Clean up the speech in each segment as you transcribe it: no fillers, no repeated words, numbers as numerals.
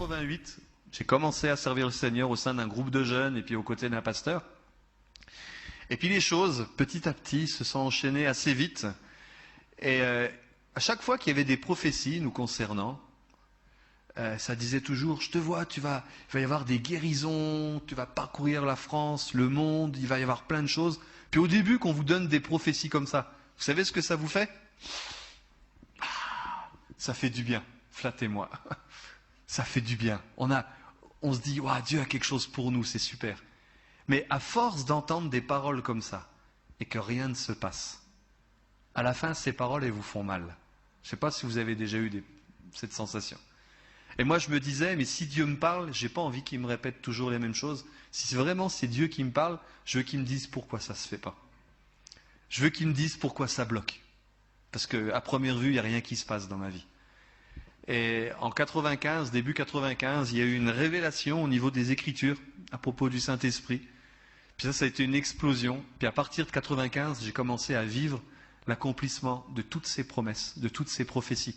88, j'ai commencé à servir le Seigneur au sein d'un groupe de jeunes et puis aux côtés d'un pasteur. Et puis les choses, petit à petit, se sont enchaînées assez vite. Et à chaque fois qu'il y avait des prophéties nous concernant, ça disait toujours, je te vois, il va y avoir des guérisons, tu vas parcourir la France, le monde, il va y avoir plein de choses. Puis au début, qu'on vous donne des prophéties comme ça, vous savez ce que ça vous fait? Ça fait du bien, flattez-moi. Ça fait du bien. On se dit, wow, Dieu a quelque chose pour nous, c'est super. Mais à force d'entendre des paroles comme ça, et que rien ne se passe, à la fin, ces paroles, elles vous font mal. Je ne sais pas si vous avez déjà eu cette sensation. Et moi, je me disais, mais si Dieu me parle, je n'ai pas envie qu'il me répète toujours les mêmes choses. Si vraiment c'est Dieu qui me parle, je veux qu'il me dise pourquoi ça ne se fait pas. Je veux qu'il me dise pourquoi ça bloque. Parce qu'à première vue, il n'y a rien qui se passe dans ma vie. Et en 95, début 95, il y a eu une révélation au niveau des Écritures à propos du Saint-Esprit. Puis ça a été une explosion. Puis à partir de 95, j'ai commencé à vivre l'accomplissement de toutes ces promesses, de toutes ces prophéties.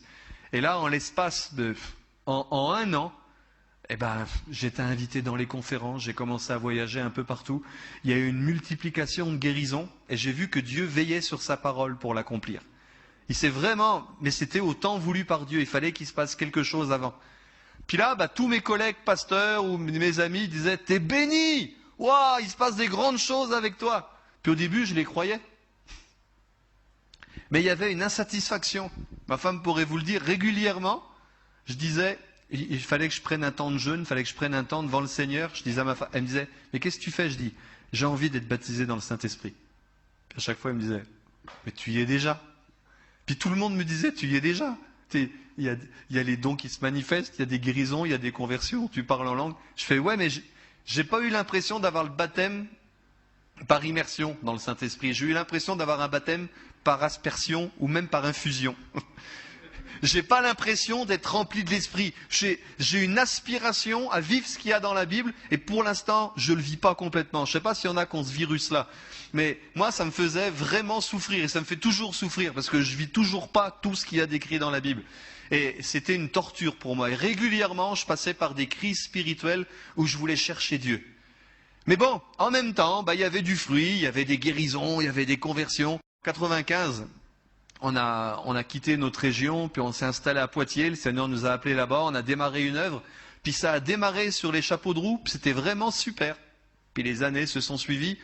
Et là, en l'espace de... En un an, j'étais invité dans les conférences, j'ai commencé à voyager un peu partout. Il y a eu une multiplication de guérisons et j'ai vu que Dieu veillait sur sa parole pour l'accomplir. Il s'est vraiment... Mais c'était au temps voulu par Dieu, il fallait qu'il se passe quelque chose avant. Puis là, tous mes collègues pasteurs ou mes amis disaient « T'es béni! Waouh, il se passe des grandes choses avec toi !» Puis au début, je les croyais. Mais il y avait une insatisfaction. Ma femme pourrait vous le dire régulièrement. Je disais, il fallait que je prenne un temps de jeûne, il fallait que je prenne un temps devant le Seigneur. Je disais à ma femme, elle me disait, mais qu'est-ce que tu fais? Je dis, j'ai envie d'être baptisé dans le Saint-Esprit. Puis à chaque fois, elle me disait, mais tu y es déjà. Puis tout le monde me disait, tu y es déjà. Il y a les dons qui se manifestent, il y a des guérisons, il y a des conversions, tu parles en langue. Je fais, ouais, mais j'ai pas eu l'impression d'avoir le baptême par immersion dans le Saint-Esprit. J'ai eu l'impression d'avoir un baptême par aspersion ou même par infusion. J'ai pas l'impression d'être rempli de l'esprit. J'ai une aspiration à vivre ce qu'il y a dans la Bible et pour l'instant, je le vis pas complètement. Je sais pas s'il y en a qui ont ce virus-là. Mais moi, ça me faisait vraiment souffrir et ça me fait toujours souffrir parce que je vis toujours pas tout ce qu'il y a décrit dans la Bible. Et c'était une torture pour moi. Et régulièrement, je passais par des crises spirituelles où je voulais chercher Dieu. Mais bon, en même temps, il y avait du fruit, il y avait des guérisons, il y avait des conversions. En 95, on a quitté notre région, puis on s'est installé à Poitiers, le Seigneur nous a appelés là-bas, on a démarré une œuvre, puis ça a démarré sur les chapeaux de roue, puis c'était vraiment super. Puis les années se sont suivies,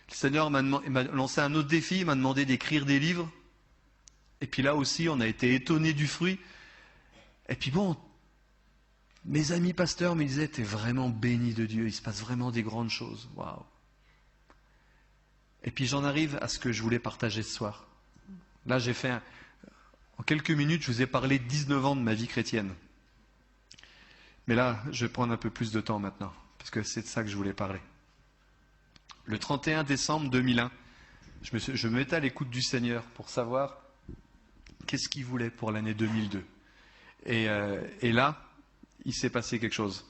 le Seigneur m'a lancé un autre défi, il m'a demandé d'écrire des livres, et puis là aussi on a été étonnés du fruit. Et puis bon, mes amis pasteurs me disaient, t'es vraiment béni de Dieu, il se passe vraiment des grandes choses, waouh. Et puis j'en arrive à ce que je voulais partager ce soir. Là, en quelques minutes, je vous ai parlé de 19 ans de ma vie chrétienne. Mais là, je vais prendre un peu plus de temps maintenant, parce que c'est de ça que je voulais parler. Le 31 décembre 2001, je me mettais à l'écoute du Seigneur pour savoir qu'est-ce qu'il voulait pour l'année 2002. Et là, il s'est passé quelque chose.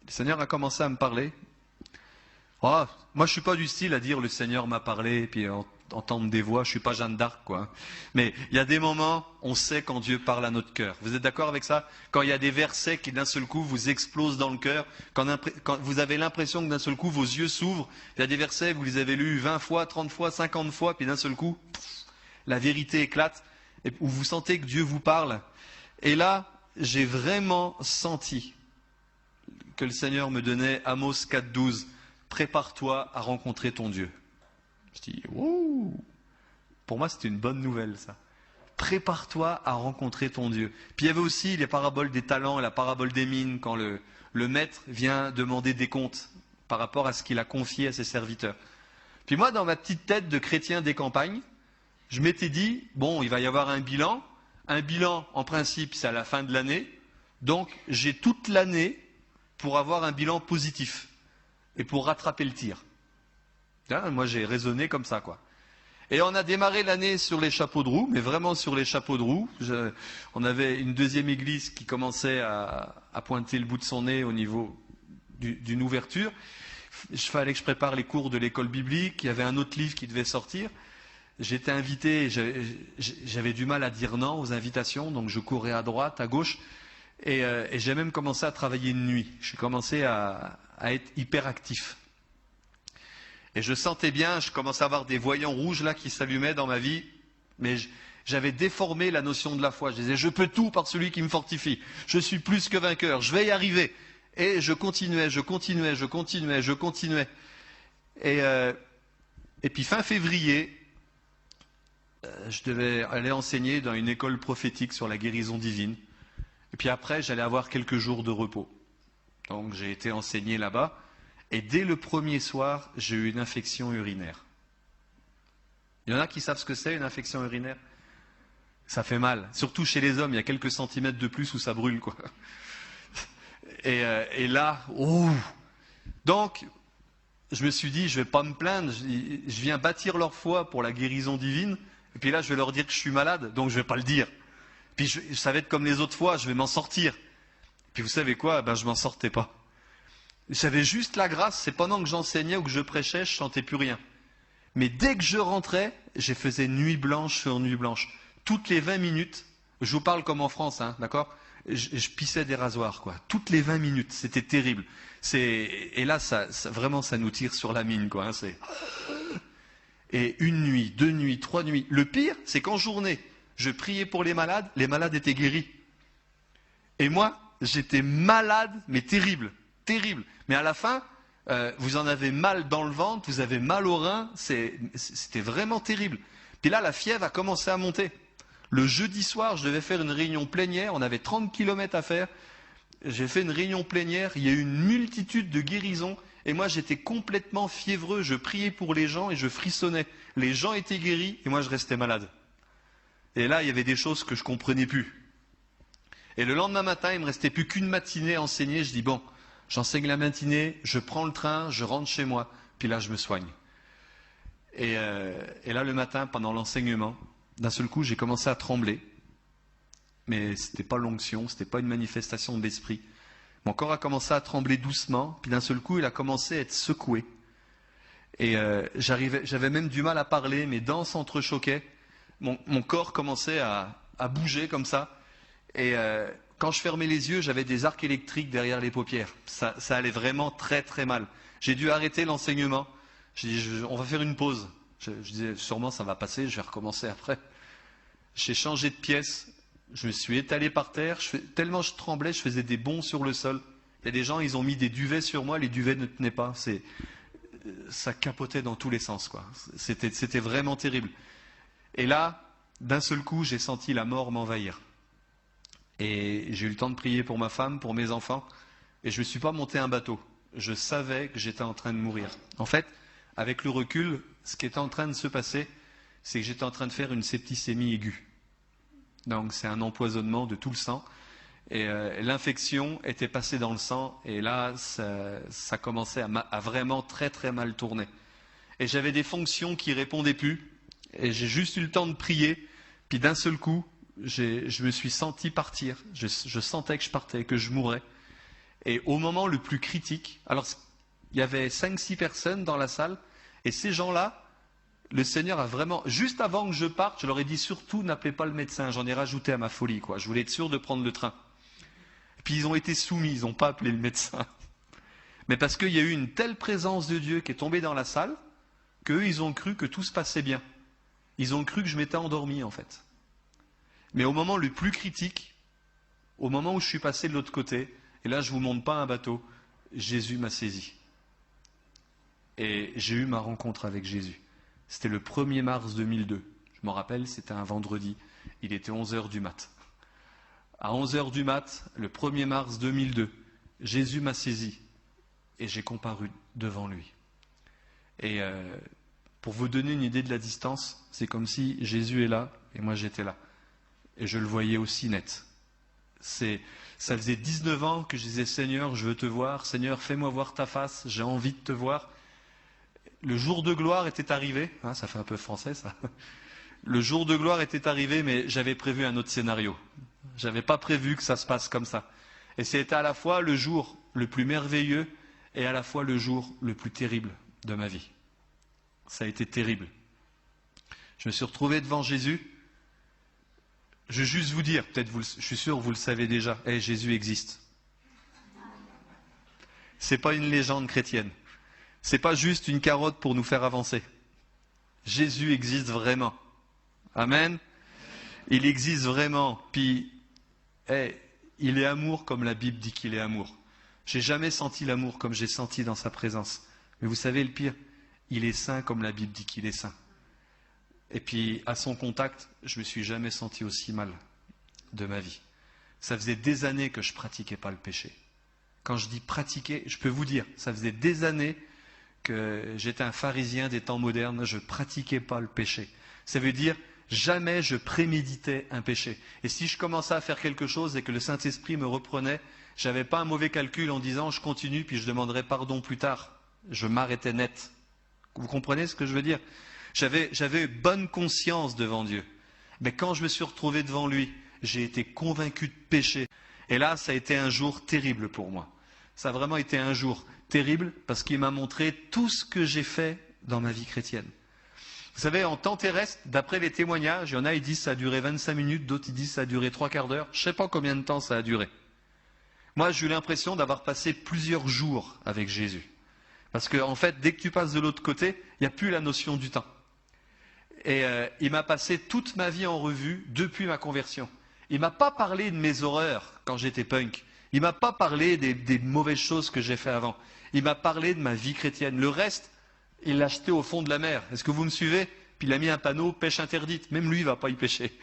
Le Seigneur a commencé à me parler. Oh, moi, je suis pas du style à dire le Seigneur m'a parlé, et puis entendre des voix, je suis pas Jeanne d'Arc, quoi. Mais il y a des moments, on sait quand Dieu parle à notre cœur. Vous êtes d'accord avec ça? Quand il y a des versets qui d'un seul coup vous explosent dans le cœur, quand vous avez l'impression que d'un seul coup vos yeux s'ouvrent, il y a des versets, vous les avez lus 20 fois, 30 fois, 50 fois, puis d'un seul coup, la vérité éclate, et où vous sentez que Dieu vous parle. Et là, j'ai vraiment senti que le Seigneur me donnait Amos 4,12. Prépare-toi à rencontrer ton Dieu. Je dis, ouh! Pour moi, c'était une bonne nouvelle, ça. Prépare-toi à rencontrer ton Dieu. Puis il y avait aussi les paraboles des talents et la parabole des mines, quand le maître vient demander des comptes par rapport à ce qu'il a confié à ses serviteurs. Puis moi, dans ma petite tête de chrétien des campagnes, je m'étais dit, bon, il va y avoir un bilan. Un bilan, en principe, c'est à la fin de l'année. Donc, j'ai toute l'année pour avoir un bilan positif et pour rattraper le tir. Moi, j'ai raisonné comme ça, quoi. Et on a démarré l'année sur les chapeaux de roue, mais vraiment sur les chapeaux de roue. On avait une deuxième église qui commençait à pointer le bout de son nez au niveau d'une ouverture. Il fallait que je prépare les cours de l'école biblique. Il y avait un autre livre qui devait sortir. J'étais invité, j'avais du mal à dire non aux invitations, donc je courais à droite, à gauche. Et j'ai même commencé à travailler de nuit. J'ai commencé à être hyperactif. Et je sentais bien, je commençais à avoir des voyants rouges là qui s'allumaient dans ma vie, mais j'avais déformé la notion de la foi. Je disais, je peux tout par celui qui me fortifie. Je suis plus que vainqueur, je vais y arriver. Et je continuais. Et puis fin février, je devais aller enseigner dans une école prophétique sur la guérison divine. Et puis après, j'allais avoir quelques jours de repos. Donc j'ai été enseigné là-bas. Et dès le premier soir, j'ai eu une infection urinaire. Il y en a qui savent ce que c'est, une infection urinaire? Ça fait mal. Surtout chez les hommes, il y a quelques centimètres de plus où ça brûle, quoi. Et là, ouh. Donc, je me suis dit, je ne vais pas me plaindre. Je viens bâtir leur foi pour la guérison divine. Et puis là, je vais leur dire que je suis malade, donc je ne vais pas le dire. Puis ça va être comme les autres fois, je vais m'en sortir. Puis vous savez quoi? Ben, je m'en sortais pas. J'avais juste la grâce, c'est pendant que j'enseignais ou que je prêchais, je sentais plus rien. Mais dès que je rentrais, je faisais nuit blanche sur nuit blanche. Toutes les 20 minutes, je vous parle comme en France, hein, d'accord? Je pissais des rasoirs, quoi. Toutes les 20 minutes, c'était terrible. Et là, vraiment, ça nous tire sur la mine, quoi. Hein, et une nuit, 2 nuits, 3 nuits. Le pire, c'est qu'en journée, je priais pour les malades étaient guéris. Et moi, j'étais malade, mais terrible. Terrible. Mais à la fin, vous en avez mal dans le ventre, vous avez mal au rein, c'était vraiment terrible. Puis là, la fièvre a commencé à monter. Le jeudi soir, je devais faire une réunion plénière, on avait 30 km à faire. J'ai fait une réunion plénière, il y a eu une multitude de guérisons, et moi j'étais complètement fiévreux, je priais pour les gens et je frissonnais. Les gens étaient guéris, et moi je restais malade. Et là, il y avait des choses que je ne comprenais plus. Et le lendemain matin, il ne me restait plus qu'une matinée à enseigner, je dis bon, j'enseigne la matinée, je prends le train, je rentre chez moi, puis là je me soigne. Et là le matin, pendant l'enseignement, d'un seul coup j'ai commencé à trembler. Mais ce n'était pas l'onction, ce n'était pas une manifestation de l'esprit. Mon corps a commencé à trembler doucement, puis d'un seul coup il a commencé à être secoué. Et j'avais même du mal à parler, mes dents s'entrechoquaient, mon corps commençait à bouger comme ça. Et quand je fermais les yeux, j'avais des arcs électriques derrière les paupières. Ça allait vraiment très très mal. J'ai dû arrêter l'enseignement. J'ai dit, on va faire une pause. Je disais, sûrement ça va passer, je vais recommencer après. J'ai changé de pièce, je me suis étalé par terre. Tellement je tremblais, je faisais des bonds sur le sol. Il y a des gens, ils ont mis des duvets sur moi, les duvets ne tenaient pas. Ça capotait dans tous les sens, quoi. C'était vraiment terrible. Et là, d'un seul coup, j'ai senti la mort m'envahir. Et j'ai eu le temps de prier pour ma femme, pour mes enfants, et je ne me suis pas monté un bateau. Je savais que j'étais en train de mourir. En fait, avec le recul, ce qui était en train de se passer, c'est que j'étais en train de faire une septicémie aiguë. Donc c'est un empoisonnement de tout le sang. Et l'infection était passée dans le sang, et là, ça commençait à vraiment très très mal tourner. Et j'avais des fonctions qui ne répondaient plus, et j'ai juste eu le temps de prier, puis d'un seul coup, je me suis senti partir, je sentais que je partais, que je mourrais. Et au moment le plus critique, alors il y avait 5-6 personnes dans la salle, et ces gens-là, le Seigneur a vraiment, juste avant que je parte, je leur ai dit surtout n'appelez pas le médecin, j'en ai rajouté à ma folie, quoi. Je voulais être sûr de prendre le train. Et puis ils ont été soumis, ils n'ont pas appelé le médecin. Mais parce qu'il y a eu une telle présence de Dieu qui est tombée dans la salle, qu'eux, ils ont cru que tout se passait bien. Ils ont cru que je m'étais endormi, en fait. Mais au moment le plus critique, au moment où je suis passé de l'autre côté, et là je ne vous montre pas un bateau, Jésus m'a saisi. Et j'ai eu ma rencontre avec Jésus. C'était le 1er mars 2002. Je m'en rappelle, c'était un vendredi. Il était 11h du mat. À 11h du mat, le 1er mars 2002, Jésus m'a saisi et j'ai comparu devant lui. Et pour vous donner une idée de la distance, c'est comme si Jésus est là et moi j'étais là. Et je le voyais aussi net. Ça faisait 19 ans que je disais « Seigneur, je veux te voir. Seigneur, fais-moi voir ta face. J'ai envie de te voir. » Le jour de gloire était arrivé. Hein, ça fait un peu français, ça. Le jour de gloire était arrivé, mais j'avais prévu un autre scénario. Je n'avais pas prévu que ça se passe comme ça. Et c'était à la fois le jour le plus merveilleux et à la fois le jour le plus terrible de ma vie. Ça a été terrible. Je me suis retrouvé devant Jésus. Je veux juste vous dire, peut-être je suis sûr vous le savez déjà, Jésus existe. C'est pas une légende chrétienne. C'est pas juste une carotte pour nous faire avancer. Jésus existe vraiment. Amen. Il existe vraiment. Puis, il est amour comme la Bible dit qu'il est amour. J'ai jamais senti l'amour comme j'ai senti dans sa présence. Mais vous savez le pire, il est saint comme la Bible dit qu'il est saint. Et puis, à son contact, je me suis jamais senti aussi mal de ma vie. Ça faisait des années que je pratiquais pas le péché. Quand je dis pratiquer, je peux vous dire, ça faisait des années que j'étais un pharisien des temps modernes, je pratiquais pas le péché. Ça veut dire, jamais je préméditais un péché. Et si je commençais à faire quelque chose et que le Saint-Esprit me reprenait, j'avais pas un mauvais calcul en disant je continue puis je demanderai pardon plus tard. Je m'arrêtais net. Vous comprenez ce que je veux dire ? J'avais bonne conscience devant Dieu. Mais quand je me suis retrouvé devant lui, j'ai été convaincu de péché. Et là, ça a été un jour terrible pour moi. Ça a vraiment été un jour terrible parce qu'il m'a montré tout ce que j'ai fait dans ma vie chrétienne. Vous savez, en temps terrestre, d'après les témoignages, il y en a, ils disent que ça a duré 25 minutes, d'autres ils disent que ça a duré 3/4 d'heure. Je ne sais pas combien de temps ça a duré. Moi, j'ai eu l'impression d'avoir passé plusieurs jours avec Jésus. Parce qu'en fait, dès que tu passes de l'autre côté, il n'y a plus la notion du temps. Et il m'a passé toute ma vie en revue depuis ma conversion. Il ne m'a pas parlé de mes horreurs quand j'étais punk. Il ne m'a pas parlé des mauvaises choses que j'ai fait avant. Il m'a parlé de ma vie chrétienne. Le reste, il l'a jeté au fond de la mer. Est-ce que vous me suivez ? Puis il a mis un panneau, pêche interdite. Même lui, il ne va pas y pêcher.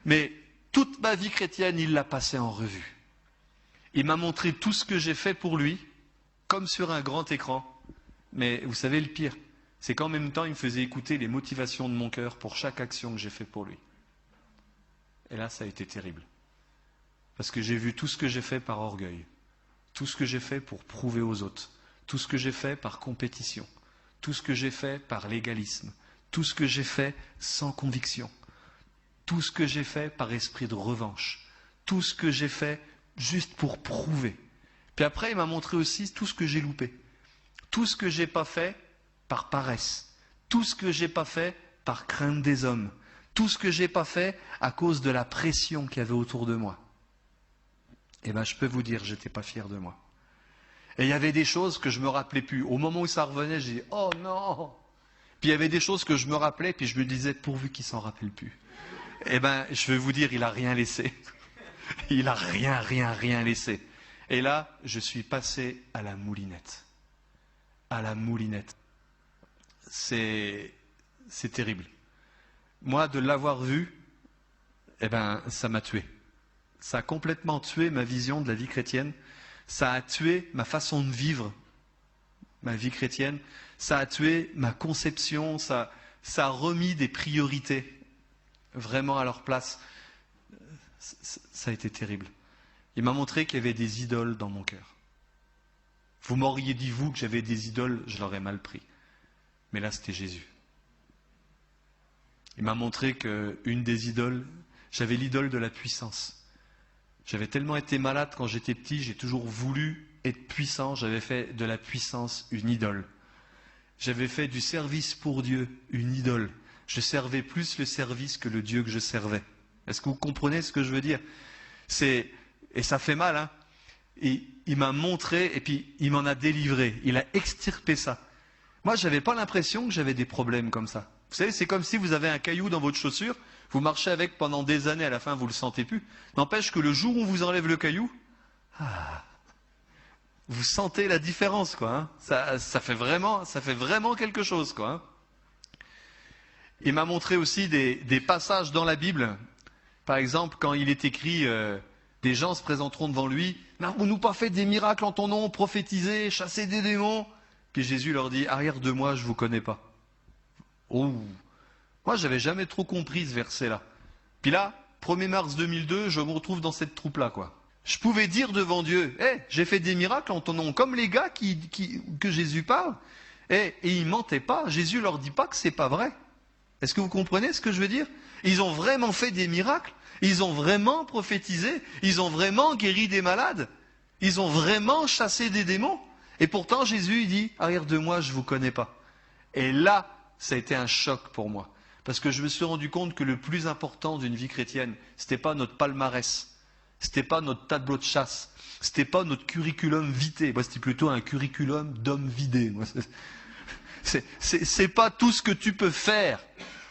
Mais toute ma vie chrétienne, il l'a passée en revue. Il m'a montré tout ce que j'ai fait pour lui, comme sur un grand écran. Mais vous savez le pire, c'est qu'en même temps, il me faisait écouter les motivations de mon cœur pour chaque action que j'ai faite pour lui. Et là, ça a été terrible. Parce que j'ai vu tout ce que j'ai fait par orgueil, tout ce que j'ai fait pour prouver aux autres, tout ce que j'ai fait par compétition, tout ce que j'ai fait par légalisme, tout ce que j'ai fait sans conviction, tout ce que j'ai fait par esprit de revanche, tout ce que j'ai fait juste pour prouver. Puis après, il m'a montré aussi tout ce que j'ai loupé, tout ce que j'ai pas fait par paresse, tout ce que j'ai pas fait par crainte des hommes, tout ce que j'ai pas fait à cause de la pression qu'il y avait autour de moi. Eh bien, je peux vous dire, j'étais pas fier de moi. Et il y avait des choses que je me rappelais plus. Au moment où ça revenait, j'ai dit, oh non! Puis il y avait des choses que je me rappelais, puis je me disais, pourvu qu'il s'en rappelle plus. Eh bien, je vais vous dire, il a rien laissé. Il a rien laissé. Et là, je suis passé à la moulinette. À la moulinette. C'est terrible. Moi, de l'avoir vu, eh ben, ça m'a tué. Ça a complètement tué ma vision de la vie chrétienne. Ça a tué ma façon de vivre ma vie chrétienne. Ça a tué ma conception. Ça a remis des priorités vraiment à leur place. Ça a été terrible. Il m'a montré qu'il y avait des idoles dans mon cœur. Vous m'auriez dit, vous, que j'avais des idoles, je l'aurais mal pris. Mais là, c'était Jésus. Il m'a montré qu'une des idoles, j'avais l'idole de la puissance. J'avais tellement été malade quand j'étais petit, j'ai toujours voulu être puissant, j'avais fait de la puissance une idole. J'avais fait du service pour Dieu une idole. Je servais plus le service que le Dieu que je servais. Est-ce que vous comprenez ce que je veux dire ? Et ça fait mal, hein ? Et il m'a montré, et puis il m'en a délivré. Il a extirpé ça. Moi, je n'avais pas l'impression que j'avais des problèmes comme ça. Vous savez, c'est comme si vous avez un caillou dans votre chaussure, vous marchez avec pendant des années, à la fin, vous ne le sentez plus. N'empêche que le jour où on vous enlève le caillou, vous sentez la différence, quoi. Hein. Ça fait vraiment quelque chose, quoi. Hein. Il m'a montré aussi des passages dans la Bible. Par exemple, quand il est écrit, des gens se présenteront devant lui, « N'avons-nous pas fait des miracles en ton nom, prophétisé, chassé des démons ?» Puis Jésus leur dit, « Arrière de moi, je ne vous connais pas. » Oh. Moi, je n'avais jamais trop compris ce verset-là. Puis là, 1er mars 2002, je me retrouve dans cette troupe-là, quoi. Je pouvais dire devant Dieu, j'ai fait des miracles en ton nom, comme les gars que Jésus parle. Et ils ne mentaient pas. Jésus leur dit pas que c'est pas vrai. Est-ce que vous comprenez ce que je veux dire ? Ils ont vraiment fait des miracles. Ils ont vraiment prophétisé. Ils ont vraiment guéri des malades. Ils ont vraiment chassé des démons. Et pourtant, Jésus, il dit, arrière de moi, je ne vous connais pas. Et là, ça a été un choc pour moi. Parce que je me suis rendu compte que le plus important d'une vie chrétienne, c'était pas notre palmarès, c'était pas notre tableau de chasse, c'était pas notre curriculum vitae. Moi, c'était plutôt un curriculum d'homme vidé. Moi, c'est pas tout ce que tu peux faire,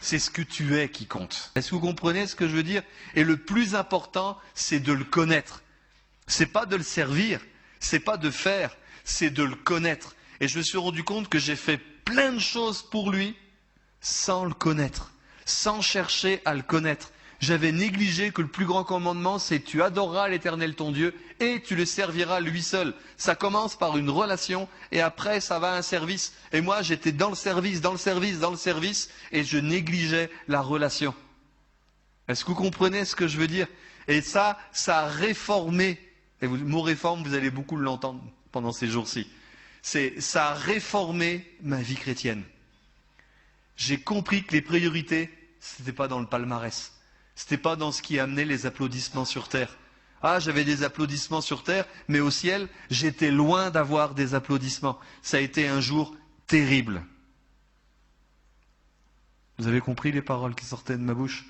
c'est ce que tu es qui compte. Est-ce que vous comprenez ce que je veux dire? Et le plus important, c'est de le connaître. C'est pas de le servir, c'est pas de faire, c'est de le connaître. Et je me suis rendu compte que j'ai fait plein de choses pour lui sans le connaître, sans chercher à le connaître. J'avais négligé que le plus grand commandement, c'est tu adoreras l'Éternel ton Dieu et tu le serviras lui seul. Ça commence par une relation et après ça va à un service. Et moi, j'étais dans le service, dans le service, dans le service et je négligeais la relation. Est-ce que vous comprenez ce que je veux dire? Et ça a réformé. Et le mot réforme, vous allez beaucoup l'entendre pendant ces jours-ci. Ça a réformé ma vie chrétienne. J'ai compris que les priorités, c'était pas dans le palmarès. C'était pas dans ce qui amenait les applaudissements sur terre. Ah, j'avais des applaudissements sur terre, mais au ciel, j'étais loin d'avoir des applaudissements. Ça a été un jour terrible. Vous avez compris les paroles qui sortaient de ma bouche?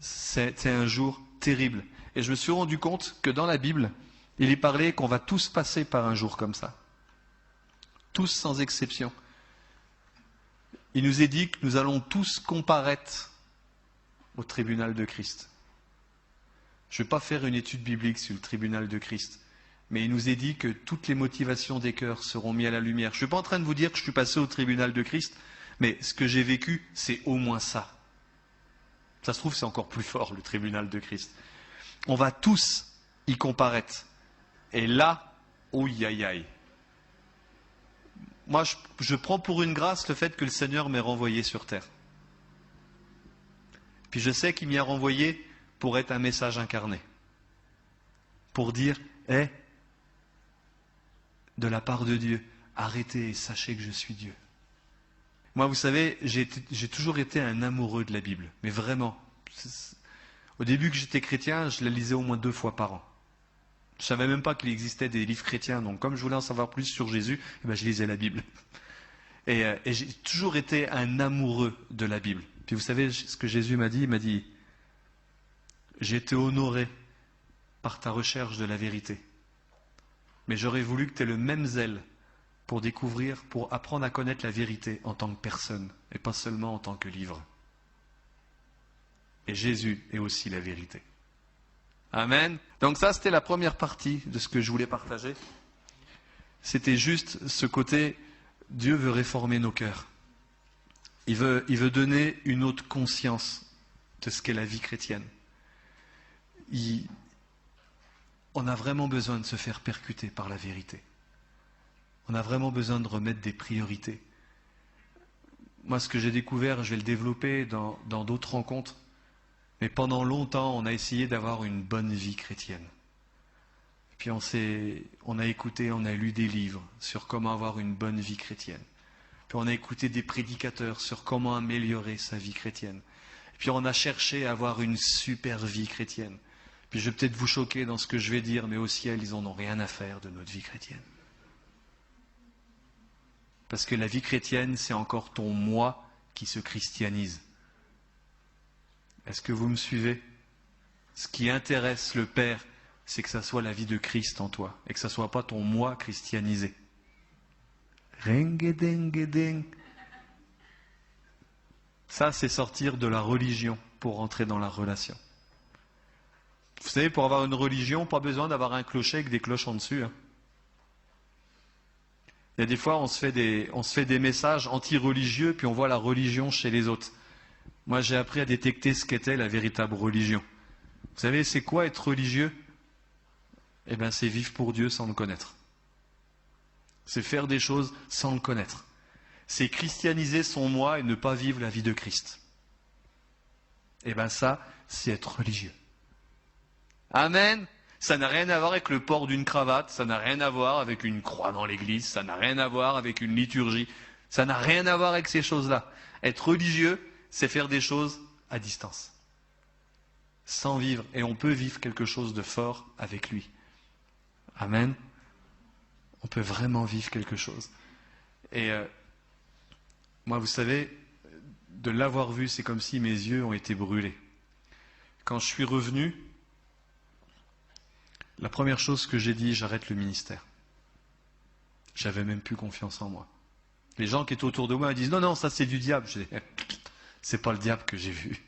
C'était un jour terrible. Et je me suis rendu compte que dans la Bible, il est parlé qu'on va tous passer par un jour comme ça. Tous sans exception. Il nous est dit que nous allons tous comparaître au tribunal de Christ. Je ne vais pas faire une étude biblique sur le tribunal de Christ, mais il nous est dit que toutes les motivations des cœurs seront mises à la lumière. Je ne suis pas en train de vous dire que je suis passé au tribunal de Christ, mais ce que j'ai vécu, c'est au moins ça. Ça se trouve, c'est encore plus fort, le tribunal de Christ. On va tous y comparaître. Et là, ouïe aïe aïe. Moi, je prends pour une grâce le fait que le Seigneur m'ait renvoyé sur terre. Puis je sais qu'il m'y a renvoyé pour être un message incarné. Pour dire, de la part de Dieu, arrêtez et sachez que je suis Dieu. Moi, vous savez, j'ai toujours été un amoureux de la Bible. Mais vraiment. Au début que j'étais chrétien, je la lisais au moins 2 fois par an. Je ne savais même pas qu'il existait des livres chrétiens. Donc, comme je voulais en savoir plus sur Jésus, je lisais la Bible. Et j'ai toujours été un amoureux de la Bible. Puis vous savez ce que Jésus m'a dit? Il m'a dit, j'ai été honoré par ta recherche de la vérité. Mais j'aurais voulu que tu aies le même zèle pour découvrir, pour apprendre à connaître la vérité en tant que personne, et pas seulement en tant que livre. Et Jésus est aussi la vérité. Amen. Donc ça, c'était la première partie de ce que je voulais partager. C'était juste ce côté, Dieu veut réformer nos cœurs. Il veut donner une autre conscience de ce qu'est la vie chrétienne. On a vraiment besoin de se faire percuter par la vérité. On a vraiment besoin de remettre des priorités. Moi, ce que j'ai découvert, je vais le développer dans d'autres rencontres. Mais pendant longtemps, on a essayé d'avoir une bonne vie chrétienne. Puis on a écouté, on a lu des livres sur comment avoir une bonne vie chrétienne. Puis on a écouté des prédicateurs sur comment améliorer sa vie chrétienne. Puis on a cherché à avoir une super vie chrétienne. Puis je vais peut-être vous choquer dans ce que je vais dire, mais au ciel, ils n'en ont rien à faire de notre vie chrétienne. Parce que la vie chrétienne, c'est encore ton moi qui se christianise. Est-ce que vous me suivez? Ce qui intéresse le Père, c'est que ça soit la vie de Christ en toi, et que ça ne soit pas ton moi christianisé. Ring-a-ding-a-ding. Ça, c'est sortir de la religion pour rentrer dans la relation. Vous savez, pour avoir une religion, pas besoin d'avoir un clocher avec des cloches en dessus. Il y a des fois, on se fait des messages anti-religieux, puis on voit la religion chez les autres. Moi, j'ai appris à détecter ce qu'était la véritable religion. Vous savez, c'est quoi être religieux? C'est vivre pour Dieu sans le connaître. C'est faire des choses sans le connaître. C'est christianiser son moi et ne pas vivre la vie de Christ. Ça, c'est être religieux. Amen. Ça n'a rien à voir avec le port d'une cravate, ça n'a rien à voir avec une croix dans l'église, ça n'a rien à voir avec une liturgie, ça n'a rien à voir avec ces choses-là. Être religieux, c'est faire des choses à distance. Sans vivre. Et on peut vivre quelque chose de fort avec lui. Amen. On peut vraiment vivre quelque chose. Et moi, vous savez, de l'avoir vu, c'est comme si mes yeux ont été brûlés. Quand je suis revenu, la première chose que j'ai dit, j'arrête le ministère. J'avais même plus confiance en moi. Les gens qui étaient autour de moi disent non, non, ça c'est du diable. Je dis, c'est pas le diable que j'ai vu.